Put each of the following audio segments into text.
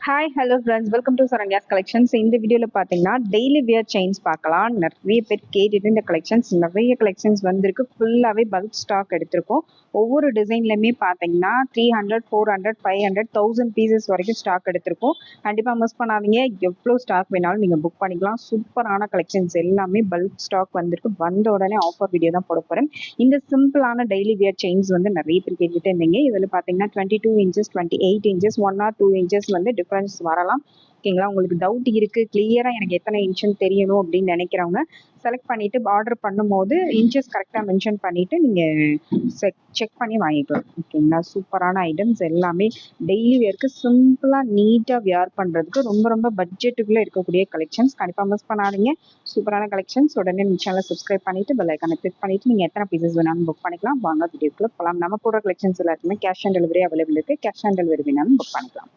Hi hello friends, welcome to Saranya's collections. இந்த வீடியோவில் பார்த்தீங்கன்னா டெய்லி வியர் செயின்ஸ் பார்க்கலாம். நிறைய பேர் கேட்டுட்டு இந்த நிறைய கலெக்ஷன்ஸ் வந்திருக்கு. ஃபுல்லாகவே பல்க் ஸ்டாக் எடுத்திருக்கோம். ஒவ்வொரு டிசைன்லையுமே பார்த்தீங்கன்னா 300, 400, 500, 1000 பீசஸ் வரைக்கும் ஸ்டாக் எடுத்திருக்கோம். கண்டிப்பாக மிஸ் பண்ணாதீங்க. எவ்வளோ ஸ்டாக் வேணாலும் நீங்கள் புக் பண்ணிக்கலாம். சூப்பரான கலெக்ஷன்ஸ் எல்லாமே பல்க் ஸ்டாக் வந்திருக்கு. வந்த உடனே ஆஃபர் வீடியோ தான் போட போகிறேன். இந்த சிம்பிளான டெய்லி வியர் செயின்ஸ் வந்து நிறைய பேர் கேட்டுட்டு இருந்தீங்க. இதில் பார்த்தீங்கன்னா 22 இன்ச்சஸ், 28 இன்ச்சஸ், 1 or 2 இன்ச்சஸ் வந்து டிஃபரன்ஸ் வரலாம். ஓகேங்களா? உங்களுக்கு டவுட் இருக்கு, கிளியரா எனக்கு எத்தனை இன்ச்சுன்னு தெரியணும் அப்படின்னு நினைக்கிறவங்க செலக்ட் பண்ணிட்டு ஆர்டர் பண்ணும்போது இன்ச்சஸ் கரெக்டா மென்ஷன் பண்ணிட்டு நீங்க செக் பண்ணி வாங்கிக்கலாம். ஓகேங்களா? சூப்பரான ஐட்டம்ஸ் எல்லாமே டெய்லி வேர்க்கு சிம்பிளா நீட்டா வியர் பண்றதுக்கு ரொம்ப ரொம்ப பட்ஜெட்டுக்குள்ள இருக்கக்கூடிய கலெக்ஷன்ஸ். கண்டிப்பா மிஸ் பண்ணாதீங்க. சூப்பரான கலெக்ஷன்ஸ். உடனே நம்ம சேனலை சப்ஸ்கிரைப் பண்ணிட்டு பெல் ஐக்கானை கிளிக் பண்ணிட்டு நீங்க எத்தனை பீசஸ் வேணாலும் புக் பண்ணிக்கலாம். வாங்க வீடியோக்குள்ள போகலாம். நம்ம போடுற கலெக்ஷன்ஸ் எல்லாத்துக்குமே கேஷ் ஆன் டெலிவரி அவைலபிள் இருக்கு. கேஷ் ஆன் டெலிவரி வேணாலும் புக் பண்ணிக்கலாம்.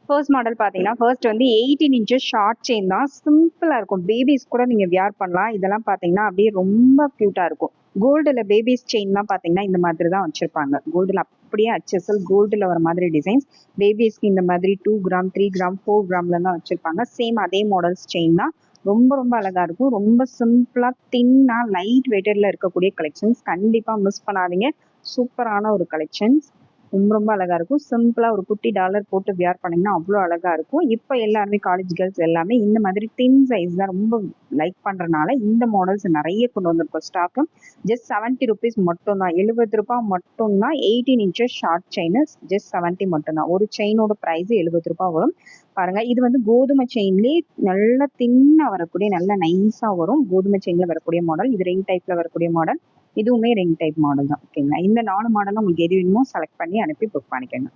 ஃபர்ஸ்ட் மாடல் பார்த்தீங்கன்னா ஃபர்ஸ்ட் வந்து 18 இன்ச்சஸ் ஷார்ட் செயின் தான். சிம்பிளாக இருக்கும். பேபிஸ் கூட நீங்கள் வியர் பண்ணலாம். இதெல்லாம் பார்த்தீங்கன்னா அப்படியே ரொம்ப க்யூட்டாக இருக்கும். கோல்டில் பேபிஸ் செயின்லாம் பார்த்தீங்கன்னா இந்த மாதிரி தான் வச்சுருப்பாங்க. கோல்டில் அப்படியே HSL கோல்டில் வர மாதிரி டிசைன்ஸ். பேபிஸ்க்கு இந்த மாதிரி 2 கிராம், 3 கிராம், 4 கிராம்ல தான் வச்சுருப்பாங்க. சேம் அதே மாடல்ஸ் செயின் தான். ரொம்ப ரொம்ப அழகாக இருக்கும். ரொம்ப சிம்பிளாக தின்னாக லைட் வெயிட்டடில் இருக்கக்கூடிய கலெக்ஷன்ஸ். கண்டிப்பாக மிஸ் பண்ணாதீங்க. சூப்பரான ஒரு கலெக்ஷன்ஸ். ரொம்ப ரொம்ப அழகா இருக்கும். சிம்பிளா ஒரு குட்டி டாலர் போட்டு வியர் பண்ணீங்கன்னா அவ்வளோ அழகா இருக்கும். இப்போ எல்லாருமே காலேஜ் கேர்ள்ஸ் எல்லாமே இந்த மாதிரி தின் சைஸ் தான் ரொம்ப லைக் பண்றதுனால இந்த மாடல்ஸ் நிறைய கொண்டு வந்திருக்கோம் ஸ்டாக்கு. ஜஸ்ட் 70 ருபீஸ் மட்டும் தான். 70 ரூபாய் மட்டும் தான். 18 இன்ச்சஸ் ஷார்ட் செயின் ஜஸ்ட் 70 மட்டும் தான். ஒரு செயினோட பிரைஸ் 70 ரூபாய் வரும். பாருங்க, இது வந்து கோதுமை செயின்லேயே நல்ல தின்னா வரக்கூடிய நல்ல நைஸா வரும். கோதுமை செயின்ல வரக்கூடிய மாடல். இது ரிங் டைப்ல வரக்கூடிய மாடல். இதுவுமே ரிங் டைப் மாடல் தான். ஓகேங்களா? இந்த 4 மாடலும் உங்களுக்கு எது வேணுமோ செலக்ட் பண்ணி அனுப்பி புக் பண்ணிக்கோங்க.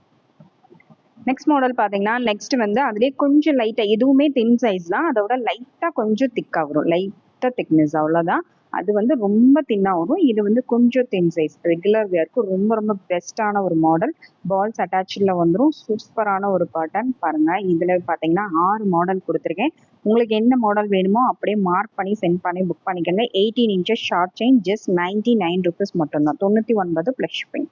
நெக்ஸ்ட் மாடல் பார்த்தீங்கன்னா நெக்ஸ்ட் வந்து அதுலேயே கொஞ்சம் லைட்டாக, இதுவுமே தின் சைஸ் தான். அதோட லைட்டாக கொஞ்சம் திக்காக வரும். லைட்டாக திக்னஸ் அவ்வளோதான். அது வந்து ரொம்ப தின்னாக வரும். இது வந்து கொஞ்சம் தின் சைஸ். ரெகுலர் வேர்க்கு ரொம்ப ரொம்ப பெஸ்ட்டான ஒரு மாடல். பால்ஸ் அட்டாச்சில் வந்துடும். சூப்பரான ஒரு பேட்டர்ன். பாருங்கள், இதில் பார்த்தீங்கன்னா 6 மாடல் கொடுத்துருக்கேன். உங்களுக்கு என்ன மாடல் வேணுமோ அப்படியே மார்க் பண்ணி சென்ட் பண்ணி புக் பண்ணிக்கோங்க. 18 inches short chain just 99 rupees மட்டும்தான். 99 ப்ளஸ் ஷிப்பிங்.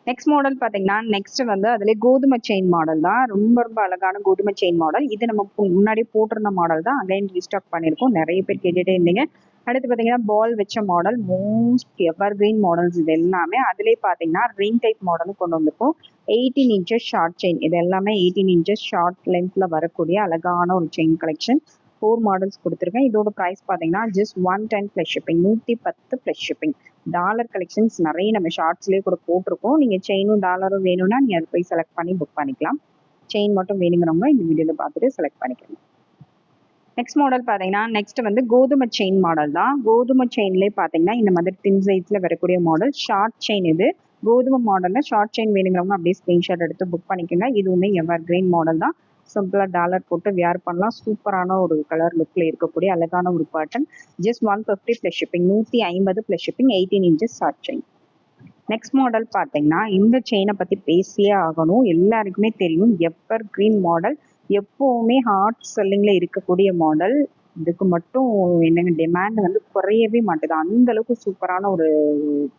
நெக்ஸ்ட் மாடல் பார்த்தீங்கன்னா நெக்ஸ்ட் வந்து அதுலேயே கோதுமை செயின் மாடல் தான். ரொம்ப ரொம்ப அழகான கோதுமை செயின் மாடல். இது நம்ம முன்னாடி போட்டிருந்த மாடல் தான். அகைன் ரீஸ்டாக் பண்ணியிருக்கோம். நிறைய பேர் கேட்டுகிட்டே இருந்தீங்க. அடுத்து பார்த்தீங்கன்னா பால் வச்ச மாடல். மோஸ்ட் எவர் கிரீன் மாடல்ஸ் இது எல்லாமே. அதுலேயே பார்த்தீங்கன்னா ரிங் டைப் மாடலும் கொண்டு வந்திருக்கோம். 18 இன்ச்சஸ் ஷார்ட் செயின். இது எல்லாமே 18 இன்ச்சஸ் ஷார்ட் லென்த்தில் வரக்கூடிய அழகான ஒரு செயின் கலெக்ஷன். 4 மாடல்ஸ் கொடுத்துருக்கேன். இதோட ப்ரைஸ் பார்த்தீங்கன்னா just 110 plus shipping. 110 plus shipping. Dollar collections நிறைய நம்ம ஷார்ட்ஸ்லேயே கூட போட்டிருக்கோம். நீங்கள் செயினும் டாலரும் வேணும்னா நீங்கள் அதை போய் செலக்ட் பண்ணி புக் பண்ணிக்கலாம். செயின் மட்டும் வேணுங்கிறவங்க இந்த வீடியோவில் பார்த்துட்டு செலக்ட் பண்ணிக்கலாம். நெக்ஸ்ட் மாடல் பார்த்தீங்கன்னா நெக்ஸ்ட் வந்து கோதுமை செயின் மாடல் தான். கோதுமை செயின்லேயே பார்த்தீங்கன்னா இந்த மாதிரி தின் சைஸில் வரக்கூடிய மாடல். ஷார்ட் செயின் இது. கோதுமை மாடலில் ஷார்ட் செயின் வேணுங்கிறவங்க அப்படியே ஸ்க்ரீன்ஷாட் எடுத்து புக் பண்ணிக்கோங்க. இதுவுமே எவர் கிரீன் மாடல் தான். சிம்பிளாக டாலர் போட்டு வியர் பண்ணலாம். சூப்பரான ஒரு கலர் லுக்கில் இருக்கக்கூடிய அழகான ஒரு pattern. Just 150 plus shipping. 150 plus shipping. 18 inches short chain. Next model பார்த்தீங்கன்னா இந்த செயினை பற்றி பேசியே ஆகணும். எல்லாருக்குமே தெரியும். எவர் கிரீன் மாடல். எப்போவுமே ஹாட் செல்லிங்கில் இருக்கக்கூடிய மாடல். இதுக்கு மட்டும் என்னங்க டிமாண்ட் வந்து குறையவே மாட்டேது. அந்த அளவுக்கு சூப்பரான ஒரு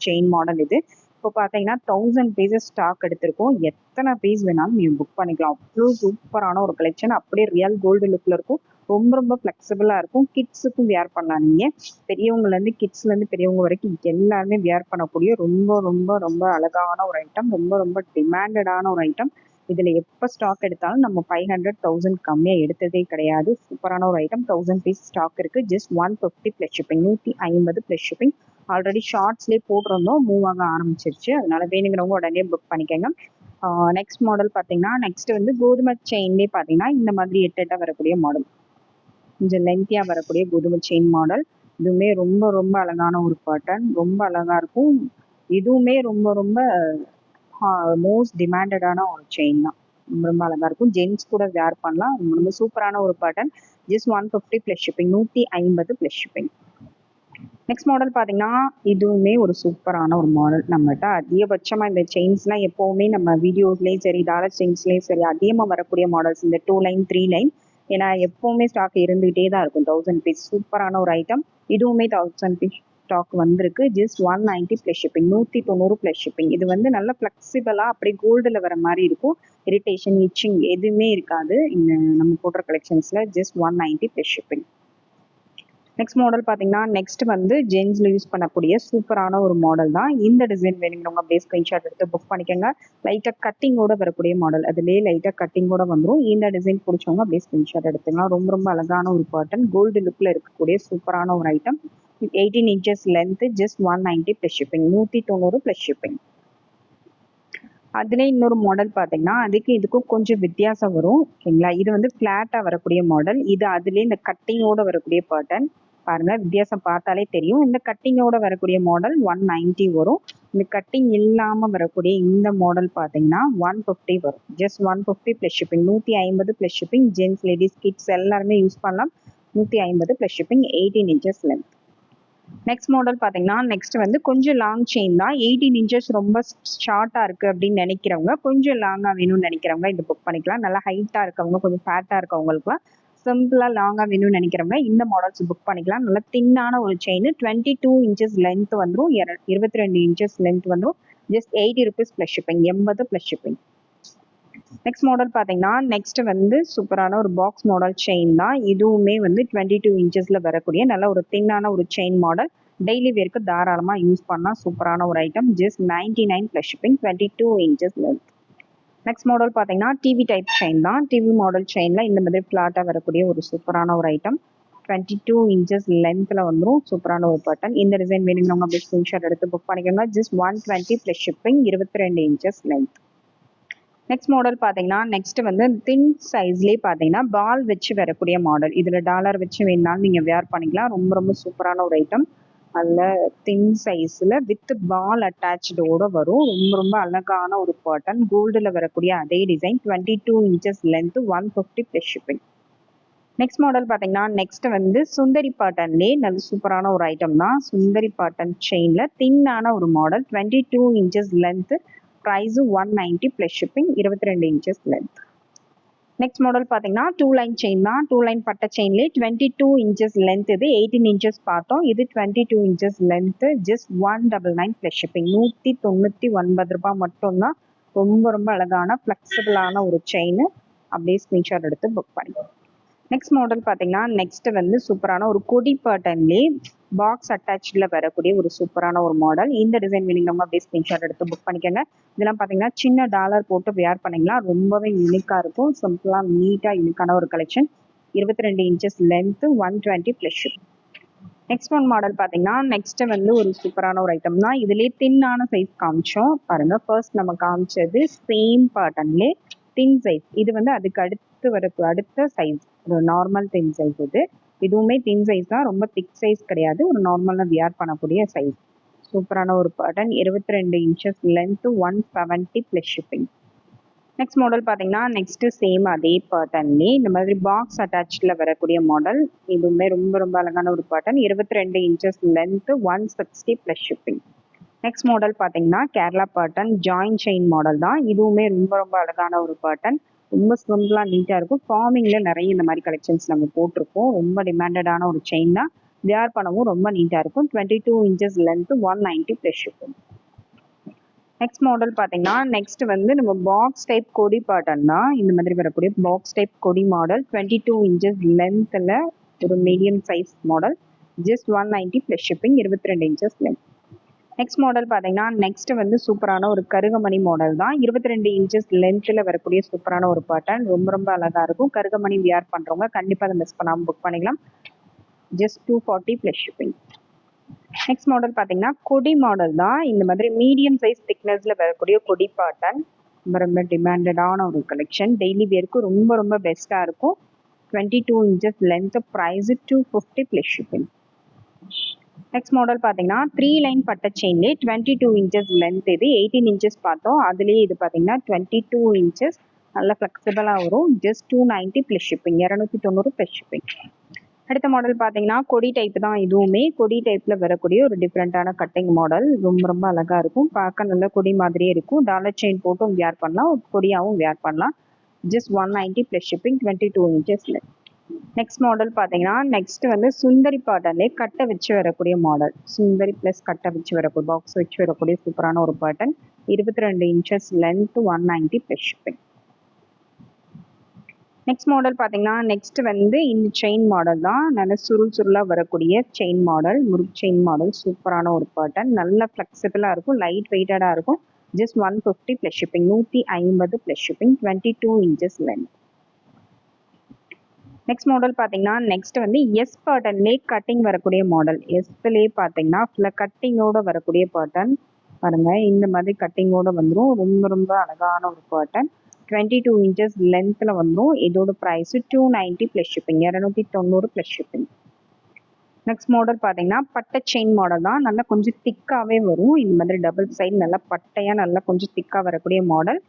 செயின் மாடல் இது. இப்போ பார்த்தீங்கன்னா 1000 பீசஸ் ஸ்டாக் எடுத்திருக்கோம். எத்தனை பீஸ் வேணாலும் நீங்கள் புக் பண்ணிக்கலாம். அவ்வளோ சூப்பரான ஒரு கலெக்ஷன். அப்படியே ரியல் கோல்டு லுக்கில் இருக்கும். ரொம்ப ரொம்ப ஃப்ளெக்சிபிளாக இருக்கும். கிட்ஸுக்கும் வியர் பண்ணலாம். நீங்கள் பெரியவங்கலேருந்து கிட்ஸ்லேருந்து பெரியவங்க வரைக்கும் எல்லாருமே வியர் பண்ணக்கூடிய ரொம்ப ரொம்ப ரொம்ப அழகான ஒரு ஐட்டம். ரொம்ப ரொம்ப டிமாண்டடான ஒரு ஐட்டம். இதில் எப்போ ஸ்டாக் எடுத்தாலும் நம்ம 500, 1000 கம்மியாக எடுத்ததே கிடையாது. சூப்பரான ஒரு ஐட்டம். 1000 பீஸ் ஸ்டாக் இருக்குது. Just 150 plus shipping. 150 plus shipping. Already ஷார்ட்ஸ்லேயே போட்டிருந்தோம். மூவ் ஆக ஆரம்பிச்சிருச்சு. அதனால வேணுங்கிறவங்க உடனே புக் பண்ணிக்கோங்க. நெக்ஸ்ட் மாடல் பார்த்தீங்கன்னா நெக்ஸ்ட் வந்து கோதுமை செயின்லேயே பார்த்தீங்கன்னா இந்த மாதிரி 8 வரக்கூடிய மாடல். கொஞ்சம் லென்த்தியாக வரக்கூடிய கோதுமை செயின் மாடல். இதுவுமே ரொம்ப ரொம்ப அழகான ஒரு பேட்டர்ன். ரொம்ப அழகாக இருக்கும். இதுவுமே ரொம்ப ரொம்ப மோஸ்ட் டிமாண்டடான ஒரு செயின் தான். ரொம்ப ரொம்ப அழகாக இருக்கும். ஜென்ஸ் கூட வேர் பண்ணலாம். ரொம்ப ரொம்ப சூப்பரான ஒரு pattern. Just 150 plus shipping. 150 plus shipping. Next model பார்த்தீங்கன்னா இதுவுமே ஒரு சூப்பரான ஒரு மாடல். நம்மகிட்ட அதிகபட்சமாக இந்த செயின்ஸ்லாம் எப்போவுமே நம்ம வீடியோஸ்லேயும் சரி டாலர் செயின்ஸ்லேயும் சரி அதிகமாக வரக்கூடிய மாடல்ஸ் இந்த 2 லைன் 3 லைன். ஏன்னா எப்போவுமே ஸ்டாக் இருந்துகிட்டே தான் இருக்கும். 1000 பீஸ் சூப்பரான ஒரு ஐட்டம். இதுவுமே 1000 பீஸ் ஸ்டாக் வந்திருக்கு. Just 190 plus shipping, 190 plus shipping. இது வந்து நல்லா ஃப்ளெக்சிபிளாக அப்படி கோல்டில் வர மாதிரி இருக்கும். இரிட்டேஷன், இச்சிங் எதுவுமே இருக்காது இந்த நம்ம போடுற கலெக்ஷன்ஸில். Just 190 plus shipping. Next model பார்த்தீங்கன்னா நெக்ஸ்ட் வந்து ஜென்ஸில் யூஸ் பண்ணக்கூடிய சூப்பரான ஒரு மாடல் தான். இந்த டிசைன் வேணுங்கிறவங்க அப்படியே ஸ்க்ரீன்ஷாட் எடுத்து புக் பண்ணிக்கோங்க. லைட்டாக கட்டிங்கோட வரக்கூடிய மாடல், அதுலேயே லைட்டாக கட்டிங்கோட வந்துடும். இந்த டிசைன் பிடிச்சவங்க அப்படியே ஸ்க்ரீன்ஷாட் எடுத்துக்கலாம். ரொம்ப ரொம்ப அழகான ஒரு பேட்டர்ன், கோல்டு லுக்கில் இருக்கக்கூடிய சூப்பரான ஒரு item. 18 inches length, just 190 plus shipping, 190 plus shipping. அதுலேயே இன்னொரு மாடல் பார்த்தீங்கன்னா அதுக்கு இதுக்கும் கொஞ்சம் வித்தியாசம் வரும். ஓகேங்களா, இது வந்து ஃப்ளாட்டாக வரக்கூடிய மாடல். இது அதுலேயே இந்த கட்டிங்கோட வரக்கூடிய பேட்டர்ன். பாருங்க, வித்தியாசம் பார்த்தாலே தெரியும். இந்த கட்டிங்கோட வரக்கூடிய மாடல் 190 வரும். இந்த கட்டிங் இல்லாம வரக்கூடிய இந்த மாடல் பாத்தீங்கன்னா 150 வரும். Just 150 plus shipping, 150 plus shipping. Gents, ladies, kids எல்லாருமே யூஸ் பண்ணலாம். 150 plus shipping, 18 inches length. Next model பாத்தீங்கன்னா நெக்ஸ்ட் வந்து கொஞ்சம் லாங் செயின் தான். 18 இன்ச்சஸ் ரொம்ப ஷார்ட்டா இருக்கு அப்படின்னு நினைக்கிறவங்க, கொஞ்சம் லாங்கா வேணும்னு நினைக்கிறவங்க இது புக் பண்ணிக்கலாம். நல்லா ஹைட்டா இருக்கவங்க, கொஞ்சம் ஃபேட்டா இருக்கவங்களுக்குலாம், சிம்பிளா லாங்கா வேணும்னு நினைக்கிறவங்க இந்த மாடல்ஸ் புக் பண்ணிக்கலாம். நல்லா தின்னான ஒரு செயின், 22 இன்ச்சஸ் லென்த் வந்துடும், 22 இன்ச்சஸ் லென்த் வந்துடும். Just 80 rupees plus shipping, 80 plus shipping. Next model பார்த்தீங்கன்னா நெக்ஸ்ட் வந்து சூப்பரான ஒரு பாக்ஸ் மாடல் செயின் தான். இதுவுமே வந்து 22 இன்ச்சஸ்ல வரக்கூடிய நல்ல ஒரு தின்னான ஒரு செயின் மாடல். டெய்லி வேர்க்கு தாராளமாக யூஸ் பண்ணலாம். சூப்பரான ஒரு item. Just 99 plus shipping, 22 inches length. Next model பார்த்தீங்கன்னா டிவி டைப் செயின் தான். டிவி மாடல் செயினில் இந்த மாதிரி ஃப்ளாட்டாக வரக்கூடிய ஒரு சூப்பரான ஒரு ஐட்டம். 22 இன்ச்சஸ் லென்த்தில் வந்துடும். சூப்பரான ஒரு பேட்டர்ன். இந்த டிசைன் வேணுங்கிறவங்க அப்படியே ஸ்க்ரீன்ஷாட் எடுத்து புக் பண்ணிக்கோங்க. Just 120 plus shipping, 22 inches length. Next model பார்த்தீங்கன்னா நெக்ஸ்ட் வந்து தின் சைஸ்லேயே பார்த்தீங்கன்னா பால் வச்சு வரக்கூடிய மாடல். இதில் டாலர் வச்சு வேணுனாலும் நீங்கள் வேர் பண்ணிக்கலாம். ரொம்ப ரொம்ப சூப்பரான ஒரு ஐட்டம். அதில் தின் சைஸில் வித் பால் அட்டாச்சோட வரும். ரொம்ப ரொம்ப அழகான ஒரு பேட்டர்ன். கோல்டில் வரக்கூடிய அதே design. 22 inches length, 150 plus shipping. Next model பார்த்தீங்கன்னா நெக்ஸ்ட் வந்து சுந்தரி பேட்டர்ன்லேயே நல்ல சூப்பரான ஒரு ஐட்டம் தான். சுந்தரி பேட்டர்ன் செயினில் தின்னான ஒரு model. 22 inches length, price 190 plus shipping, 22 inches length. Next model பார்த்தீங்கன்னா 2 லைன் செயின் தான். 2 லைன் பட்ட செயின்லேயே 22 இன்ச்சஸ் லென்த். இது 18 இன்ச்சஸ் பார்த்தோம். இது 22 inches length. Just 199 plus shipping, 199 ரூபாய் மட்டும்தான். ரொம்ப ரொம்ப அழகான ஃப்ளெக்சிபிளான ஒரு செயின். அப்படியே ஸ்க்ரீன்ஷாட் எடுத்து புக் பண்ணிக்கலாம். நெக்ஸ்ட் மாடல் பார்த்தீங்கன்னா நெக்ஸ்ட் வந்து சூப்பரான ஒரு கொடி பேட்டர்ன்லேயே பாக்ஸ் அட்டாச்சில் வரக்கூடிய ஒரு சூப்பரான ஒரு மாடல். இந்த டிசைன் வேணுங்க அப்படியே ஸ்க்ரீன்ஷாட் எடுத்து புக் பண்ணிக்கோங்க. இதெல்லாம் பார்த்தீங்கன்னா சின்ன டாலர் போட்டு வேர் பண்ணிங்களா ரொம்பவே யூனிக்காக இருக்கும். சிம்பிளாக நீட்டாக யூனிக்கான ஒரு collection. 22 inches length, 120 plus shipping. Next one model பார்த்தீங்கன்னா நெக்ஸ்ட் வந்து ஒரு சூப்பரான ஒரு ஐட்டம் தான். இதுலேயே தின்னான சைஸ் காமிச்சோம் பாருங்க. ஃபர்ஸ்ட் நம்ம காமிச்சது சேம் பேட்டர்ன்லேயே தின் சைஸ். இது வந்து அதுக்கு அடுத்த சைஸ், ஒரு நார்மல் தின் சைஸ். இதுவுமே தின் சைஸ் தான், ரொம்ப திக் சைஸ் கிடையாது. ஒரு நார்மலாக வியர் பண்ணக்கூடிய சைஸ். சூப்பரான ஒரு pattern. 22 inches length, 170 plus shipping. Next model பார்த்தீங்கன்னா நெக்ஸ்ட் சேம் அதே பேட்டர்ன்லேயே இந்த மாதிரி பாக்ஸ் அட்டாச்சில் வரக்கூடிய மாடல். இதுவுமே ரொம்ப ரொம்ப அழகான ஒரு pattern. 22 inches length, 160 plus shipping. Next model பார்த்தீங்கன்னா Kerala pattern join chain model தான். இதுவுமே ரொம்ப ரொம்ப அழகான ஒரு பேட்டர்ன். ரொம்ப சிம்பிளாக நீட்டாக இருக்கும். ஃபார்மிங்கில் நிறைய இந்த மாதிரி கலெக்ஷன்ஸ் நம்ம போட்டிருக்கோம். ரொம்ப டிமாண்டடான ஒரு செயின் தான். வியர் பண்ணவும் ரொம்ப நீட்டாக இருக்கும். 22 inches length, 190 plus shipping. Next model பார்த்தீங்கன்னா நெக்ஸ்ட் வந்து நம்ம பாக்ஸ் டைப் கொடி பேட்டர்ன் தான். இந்த மாதிரி வரக்கூடிய பாக்ஸ் டைப் கொடி மாடல். 22 இன்ச்சஸ் லென்த்தில் ஒரு medium size model. Just 190 plus shipping, 22 inches length. Next model பார்த்தீங்கன்னா நெக்ஸ்ட் வந்து சூப்பரான ஒரு கருகமணி மாடல் தான். 22 இன்ச்சஸ் லென்த்தில் வரக்கூடிய சூப்பரான ஒரு பேட்டர்ன். ரொம்ப ரொம்ப அழகாக இருக்கும். கருகமணி வியர் பண்ணுறவங்க கண்டிப்பாக அதை மிஸ் பண்ணாமல் புக் பண்ணிக்கலாம். Just 240 plus shipping. Next model பார்த்தீங்கன்னா கொடி மாடல் தான். இந்த மாதிரி மீடியம் சைஸ் திக்னஸில் வரக்கூடிய கொடி பேட்டர்ன். ரொம்ப ரொம்ப டிமாண்டடான ஒரு கலெக்ஷன். டெய்லி வேர்க்கு ரொம்ப ரொம்ப பெஸ்ட்டாக இருக்கும். 22 inches length, price 250 plus shipping. Next model பார்த்தீங்கன்னா 3 லைன் பட்ட செயின்லேயே 22 இன்ச்சஸ் லென்த். இது 18 இன்ச்சஸ் பார்த்தோம். அதுலேயே இது பார்த்தீங்கன்னா 22 இன்ச்சஸ். நல்லா ஃப்ளெக்சிபிளாக வரும். Just 290 plus shipping, 290 plus shipping. அடுத்த மாடல் பார்த்தீங்கன்னா கொடி டைப் தான். இதுவுமே கொடி டைப்பில் வரக்கூடிய ஒரு டிஃப்ரெண்ட்டான கட்டிங் மாடல். ரொம்ப ரொம்ப அழகாக இருக்கும். பார்க்க நல்ல கொடி மாதிரியே இருக்கும். டாலர் செயின் போட்டும் வேர் பண்ணலாம், கொடியாகவும் வேர் பண்ணலாம். Just 190 plus shipping, 22 inches length. Next model பார்த்தீங்கன்னா நெக்ஸ்ட் வந்து சுந்தரி பாட்டன்லேயே கட்டை வச்சு வரக்கூடிய மாடல். சுந்தரி ப்ளஸ் கட்டை வச்சு வரக்கூடிய பாக்ஸ் வச்சு வரக்கூடிய சூப்பரான ஒரு பாட்டன். 22 inches length, 190 plus shipping. Next model பார்த்தீங்கன்னா நெக்ஸ்ட் வந்து இந்த செயின் மாடல் தான். நல்ல சுருள் சுருளாக வரக்கூடிய செயின் மாடல், முறுக்கு செயின் மாடல். சூப்பரான ஒரு பாட்டன், நல்ல ஃப்ளெக்சிபிளாக இருக்கும், லைட் வெயிட்டடாக இருக்கும். Just 150 plus shipping, 150 plus shipping, 22 inches length. Next model பார்த்தீங்கன்னா நெக்ஸ்ட் வந்து எஸ் பாட்டன்லேயே கட்டிங் வரக்கூடிய மாடல். எஸ்லேயே பார்த்தீங்கன்னா ஃபுல்லாக கட்டிங்கோட வரக்கூடிய பாட்டன் பாருங்க. இந்த மாதிரி கட்டிங்கோட வந்துடும். ரொம்ப ரொம்ப அழகான ஒரு பாட்டன். 22 இன்ச்சஸ் லென்த்தில் வந்துடும். இதோட price 290 plus shipping, 290 plus shipping. Next model பார்த்தீங்கன்னா பட்டை செயின் மாடல் தான். நல்லா கொஞ்சம் திக்காகவே வரும். இந்த மாதிரி டபுள் சைடு நல்லா பட்டையாக நல்லா கொஞ்சம் திக்காக வரக்கூடிய மாடல்.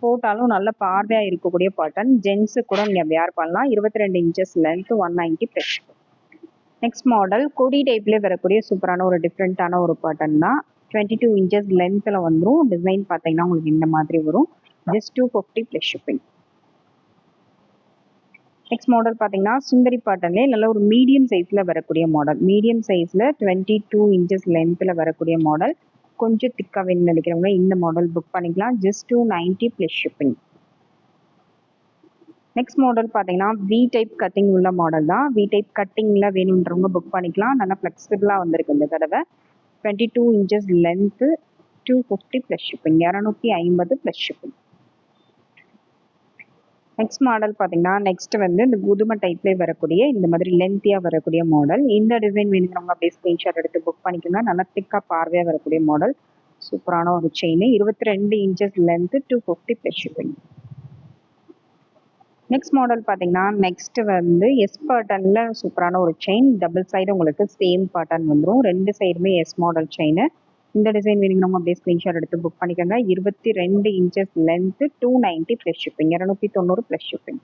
போட்டாலும் நல்ல பார்வையாக இருக்கக்கூடிய பாட்டன். ஜென்ஸு கூட நீங்கள் வேர் பண்ணலாம். 22 inches length, 190 plus. Next model கொடி டைப்லேயே வரக்கூடிய சூப்பரான ஒரு டிஃப்ரெண்ட்டான ஒரு பாட்டன் தான். 22 இன்ச்சஸ் லென்த்தில் வந்துடும். டிசைன் பார்த்தீங்கன்னா உங்களுக்கு இந்த மாதிரி வரும். Just 250 plus shipping. Next model பார்த்தீங்கன்னா சுந்தரி பாட்டன்லேயே நல்ல ஒரு மீடியம் சைஸில் வரக்கூடிய மாடல். மீடியம் சைஸில் 22 இன்ச்சஸ் லென்த்தில் வரக்கூடிய மாடல். கொஞ்சம் திக்காக வேணும்னு நினைக்கிறவங்க இந்த மாடல் புக் பண்ணிக்கலாம். Just 290 plus shipping. Next model பார்த்தீங்கன்னா வி டைப் கட்டிங் உள்ள மாடல் தான். வி டைப் கட்டிங்கில் வேணுன்றவங்க புக் பண்ணிக்கலாம். நல்லா ஃப்ளெக்சிபிளாக வந்திருக்கு இந்த தடவை. 22 inches length, 250 plus shipping, 250 plus shipping. Next model பார்த்தீங்கன்னா நெக்ஸ்ட் வந்து இந்த குதுமை டைப்லேயே வரக்கூடிய இந்த மாதிரி லென்த்தியாக வரக்கூடிய மாடல். இந்த டிசைன் வேணுங்கிறவங்க அப்படியே ஸ்க்ரீன்ஷாட் எடுத்து புக் பண்ணிக்கோங்க. நல்லா திக்காக பார்வையாக வரக்கூடிய மாடல். சூப்பரான ஒரு chain. 22 inches length, 250 plus shipping. Next model பார்த்தீங்கன்னா நெக்ஸ்ட் வந்து எஸ் பாட்டனில் சூப்பரான ஒரு செயின். டபுள் சைடு உங்களுக்கு சேம் பாட்டன் வந்துடும். ரெண்டு சைடுமே எஸ் மாடல் செயின். இந்த டிசைன் வேணுங்கிறவங்க அப்படியே ஸ்க்ரீன்ஷாட் எடுத்து புக் பண்ணிக்கோங்க. 22 inches length, 290 plus shipping, 290 plus shipping.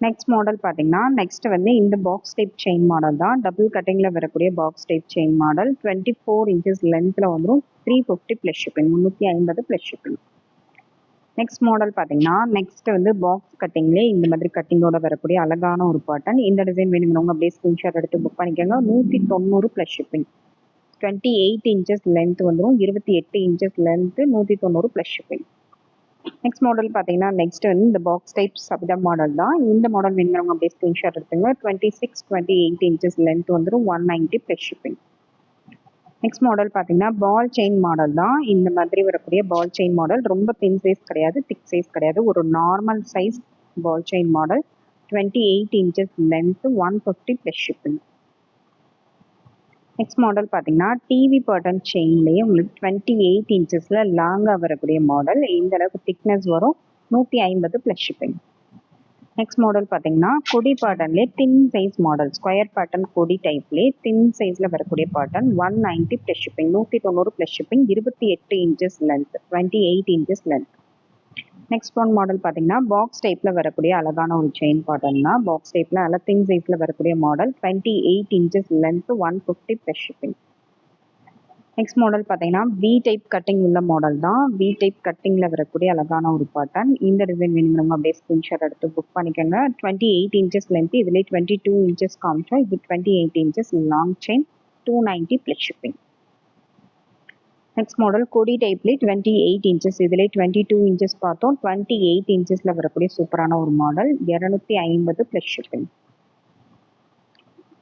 Next model பார்த்தீங்கன்னா நெக்ஸ்ட் வந்து இந்த பாக்ஸ் டைப் செயின் மாடல் தான். டபுள் கட்டிங்கில் வரக்கூடிய box type chain model. 24 inches லென்த்தில் வந்துடும். 350 plus shipping, 350 plus shipping. Next model பார்த்தீங்கன்னா நெக்ஸ்ட் வந்து பாக்ஸ் கட்டிங்லேயே இந்த மாதிரி கட்டிங்கோட வரக்கூடிய அழகான ஒரு பாட்டன். இந்த டிசைன் வேணுங்கிறவங்க அப்படியே ஸ்க்ரீன்ஷாட் எடுத்து புக் பண்ணிக்கோங்க. 190 ப்ளஸ் ஷிப்பிங். 28 இன்ச்சஸ் லென்த் வந்துடும். 28 inches length, 190 plus shipping. Next model பார்த்தீங்கன்னா நெக்ஸ்ட் வந்து இந்த பாக்ஸ் டைப் சபிதா மாடல் தான். இந்த மாடல் வேணுங்கிறவங்க அப்படியே ஸ்க்ரீன்ஷாட் எடுத்துங்க. 28 இன்ச்சஸ் லென்த் வந்துடும். 190 ப்ளஸ் ஷிப்பிங். நெக்ஸ்ட் மாடல் பார்த்தீங்கன்னா பால் செயின் மாடல் தான். இந்த மாதிரி வரக்கூடிய பால் செயின் மாடல். ரொம்ப தின் சைஸ் கிடையாது, திக் சைஸ் கிடையாது. ஒரு normal size ball chain model. 28 inches length, 150 plus shipping. Next model பார்த்தீங்கன்னா டிவி பேட்டர்ன் செயின்லேயே உங்களுக்கு 28 இன்ச்சஸில் லாங்காக வரக்கூடிய மாடல். இந்த அளவுக்கு திக்னஸ் வரும். 150 ப்ளஸ் ஷிப்பிங். நெக்ஸ்ட் மாடல் பார்த்தீங்கன்னா கொடி பேட்டர்ன்லேயே thin size model. Square pattern கொடி டைப்லேயே தின் சைஸில் வரக்கூடிய pattern. 190 plus shipping, 190 plus shipping. 28 inches length, 28 inches length. Next one model பார்த்தீங்கன்னா பாக்ஸ் டைப்பில் வரக்கூடிய அழகான ஒரு செயின் பேட்டர்ன் தான். பாக்ஸ் டைப்பில் நல்ல தின் சைஸில் வரக்கூடிய model. 28 inches length, 150 plus shipping. Next model பார்த்தீங்கன்னா வி டைப் கட்டிங் உள்ள மாடல் தான். வி டைப் கட்டிங்கில் வரக்கூடிய அழகான ஒரு பேட்டர்ன். இந்த டிசைன் வேணுங்கிறவங்க அப்படியே ஸ்க்ரீன்ஷாட் எடுத்து புக் பண்ணிக்கோங்க. 28 இன்ச்சஸ் லென்த், இதில் 22 இன்ச்சஸ் காமிச்சோம். இது 28 inches long chain, 290 plus shipping. Next model கொடி டைப்லேயே 28 இன்ச்சஸ், இதில் 22 இன்ச்சஸ் பார்த்தோம். 28 இன்ச்சஸில் வரக்கூடிய சூப்பரான ஒரு மாடல். 250 plus shipping.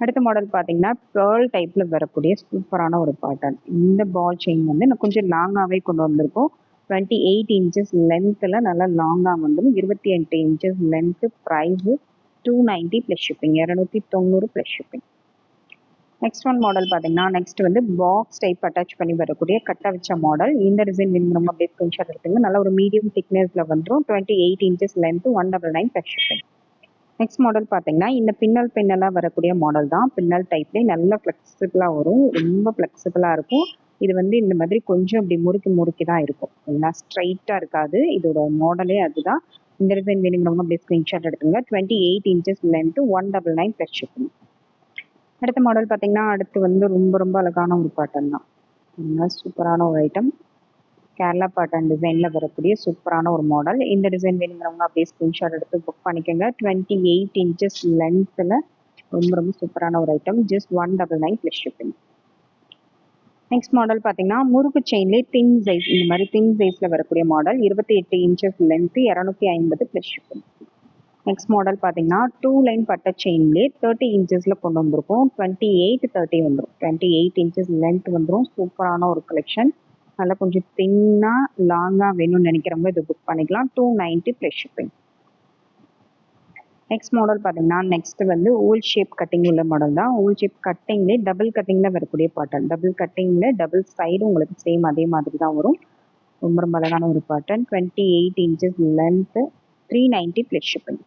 அடுத்த மாடல் பார்த்தீங்கன்னா பேர்ல் டைப்பில் வரக்கூடிய சூப்பரான ஒரு பேட்டர்ன். இந்த பால் செயின் வந்து நான் கொஞ்சம் லாங்காகவே கொண்டு வந்திருக்கோம். 28 இன்ச்சஸ் லென்த்தில் நல்லா லாங்காக வந்துடும். 28 inches length. Price 290 plus shipping, 290 plus shipping. Next one model பார்த்தீங்கன்னா நெக்ஸ்ட் வந்து பாக்ஸ் டைப் அட்டாச் பண்ணி வரக்கூடிய கட்ட வச்ச மாடல். இந்த டிசைன் வேணுங்கிறவங்க அப்படியே ஸ்க்ரீன்ஷாட் எடுத்துங்க. நல்ல ஒரு மீடியம் திக்னஸில் வந்துடும். 28 inches length, 199 plus shipping. Next model பார்த்தீங்கன்னா இந்த பின்னலாக வரக்கூடிய மாடல் தான். பின்னல் டைப்லேயே நல்ல ஃப்ளெக்சிபிளாக வரும். ரொம்ப ஃப்ளெக்சிபிளாக இருக்கும். இது வந்து இந்த மாதிரி கொஞ்சம் இப்படி முறுக்கி தான் இருக்கும். ஏன்னா ஸ்ட்ரைட்டாக இருக்காது. இதோட மாடலே அதுதான். இந்த டிசைன் வேணுங்கிறவங்க அப்படியே ஸ்க்ரீன்ஷாட் எடுத்துங்க. 28 இன்ச்சஸ் லென்த்து, 199 ப்ளஸ் ஷிப்பிங். அடுத்த மாடல் பார்த்தீங்கன்னா அடுத்து வந்து ரொம்ப ரொம்ப அழகான ஒரு பேட்டர்ன் தான். சூப்பரான ஒரு ஐட்டம். கேரளா பேட்டர்ன் டிசைனில் வரக்கூடிய சூப்பரான ஒரு மாடல். இந்த டிசைன் வேணுங்கிறவங்க அப்படியே ஸ்க்ரீன்ஷாட் எடுத்து புக் பண்ணிக்கோங்க. 28 இன்ச்சஸ் லென்த்தில் ரொம்ப ரொம்ப சூப்பரான ஒரு item. Just 199 plus shipping. Next model பார்த்தீங்கன்னா முறுக்கு செயின்லேயே தின் சைஸ், இந்த மாதிரி தின் சைஸில் வரக்கூடிய model. 28 inches length, 250 plus shipping. Next model பார்த்தீங்கன்னா 2 லைன் பட்ட செயின்லேயே 30 இன்ச்சஸில் கொண்டு வந்திருக்கும். 28 வந்துடும். 28 இன்ச்சஸ் லென்த் வந்துடும். சூப்பரான ஒரு கலெக்ஷன். நல்லா கொஞ்சம் தின்னாக லாங்காக வேணும்னு நினைக்கிறவங்க இது புக் பண்ணிக்கலாம். 290 ப்ளஸ் ஷிப்பிங். நெக்ஸ்ட் மாடல் பார்த்தீங்கன்னா நெக்ஸ்ட் வந்து ஓல் ஷேப் கட்டிங் உள்ள மாடல் தான். ஓல் ஷேப் கட்டிங்லேயே டபுள் கட்டிங்கில் வரக்கூடிய பாட்டன். டபுள் கட்டிங்கில் டபுள் சைடு உங்களுக்கு சேம் அதே மாதிரி தான் வரும். ரொம்ப ரொம்ப அழகான ஒரு பாட்டன். 28 இன்ச்சஸ் லென்த்து, 390 ப்ளஸ் ஷிப்பிங்.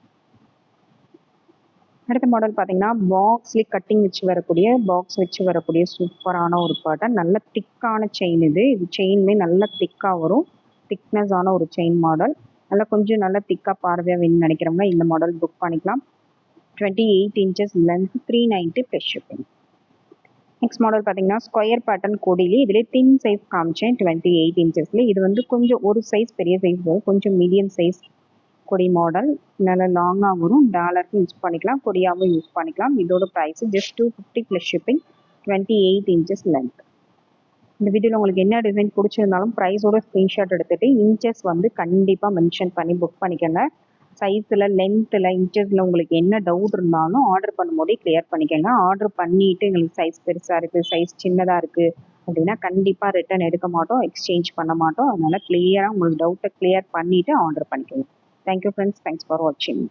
அடுத்த மாடல் பார்த்தீங்கன்னா பாக்ஸ்லேயே கட்டிங் வச்சு வரக்கூடிய சூப்பரான ஒரு பாட்டன். நல்ல திக்கான செயின் இது. செயினுமே நல்ல திக்காக வரும். திக்னஸ் ஆன ஒரு செயின் மாடல். கொஞ்சம் நல்லா திக்காக பார்வையாக வேணும்னு நினைக்கிறவங்க இந்த மாடல் புக் பண்ணிக்கலாம். 28 inches length, 390 plus shipping. Next model பார்த்தீங்கன்னா ஸ்கொயர் பேட்டர்ன் கொடியிலே இதிலே தின் சைஸ் காமிச்சேன். 28 இன்ச்சஸ்ல இது வந்து கொஞ்சம் ஒரு சைஸ் பெரிய சைஸ் வரும். கொஞ்சம் மீடியம் சைஸ் கொடி மாடல். நல்லா லாங்காக வரும். டாலருக்கும் யூஸ் பண்ணிக்கலாம், கொடியாகவும் யூஸ் பண்ணிக்கலாம். இதோட price just 250 plus shipping. 28 inches length. இந்த வீடியோவில் உங்களுக்கு என்ன டிசைன் பிடிச்சிருந்தாலும் ப்ரைஸோட ஸ்க்ரீன்ஷாட் எடுத்துகிட்டு இன்ச்சஸ் வந்து கண்டிப்பாக மென்ஷன் பண்ணி புக் பண்ணிக்கோங்க. சைஸில், லென்த்தில், இன்ச்சஸில் உங்களுக்கு என்ன டவுட் இருந்தாலும் ஆர்டர் பண்ணும்போதே கிளியர் பண்ணிக்கோங்க. ஆர்டர் பண்ணிவிட்டு எங்களுக்கு சைஸ் பெருசாக இருக்குது, சைஸ் சின்னதாக இருக்குது அப்படின்னா கண்டிப்பாக ரிட்டன் எடுக்க மாட்டோம், எக்ஸ்சேஞ்ச் பண்ண மாட்டோம். அதனால் கிளியராக உங்களுக்கு டவுட்டை கிளியர் பண்ணிவிட்டு ஆர்டர் பண்ணிக்கோங்க. Thank you friends. தேங்க்ஸ் ஃபார் வாட்சிங்.